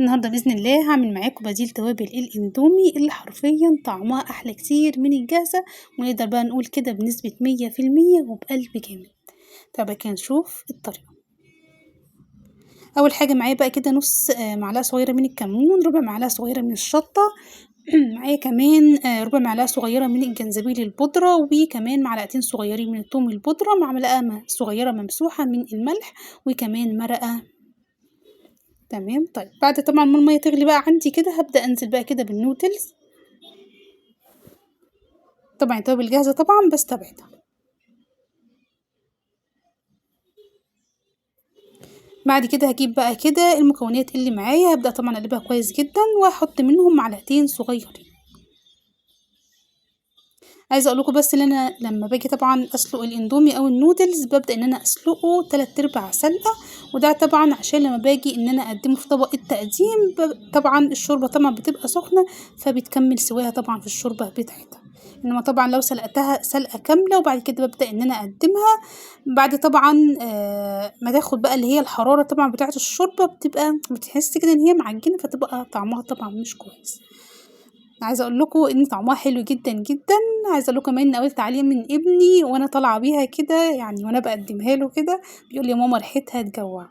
النهارده بإذن الله هاعمل معاكم بديل توابل الإندومي اللي حرفيًا طعمها أحلى كتير من الجاهزة، ونقدر بقى نقول كده بنسبة 100% وبقلب جامد. تعالوا كده نشوف الطريقة. أول حاجة معايا بقى كده نُص معلقة صغيرة من الكمون، ربع معلقة صغيرة من الشطة، معايا كمان ربع معلقة صغيرة من الجنزبيل البودرة، وكمان معلقتين صغيرين من التوم البودرة، مع معلقة صغيرة ممسوحة من الملح، وكمان مرقة. تمام، طيب بعد طبعًا ما المَيّة تغلي بقى عندي كده، هابدأ أنزل بقى كده بالنودلز. طبعًا التوابل جاهزة طبعًا باستبعدها. بعد كده هاجيب بقى كده المكونات اللي معايا، هابدأ طبعًا أقلبها كويس جدًا، وهاحط منهم معلقتين صغيرين. عايزة أقول لكم بس إن أنا لمّا باجي طبعًا أسلق الإندومي أو النودلز، بابدأ إن أنا أسلقه 3/4 سلقة، وده طبعًا عشان لمّا باجي إن أنا أقدمه في طبق التقديم طبعًا الشوربة طبعًا بتبقى سخنة، فبتكمل سواها طبعًا في الشوربة بتاعتها. إنما طبعًا لو سلقتها سلقة كاملة وبعد كده بابدأ إن أنا أقدمها، بعد طبعًا ما تاخد بقى اللي هي الحرارة طبعًا بتاعة الشوربة، بتحسي كده إن هي معجنة، فتبقى طعمها طبعًا مش كويس. عايزة أقول لكم إن طعمها حلو جدًا، جدًا. عايزة أقول لكم كمان إن قابلت عليه من ابني وأنا طالعة بيها كده يعني وأنا باقدّمها له كده، بيقول لي: "يا ماما ريحتها تجوّع."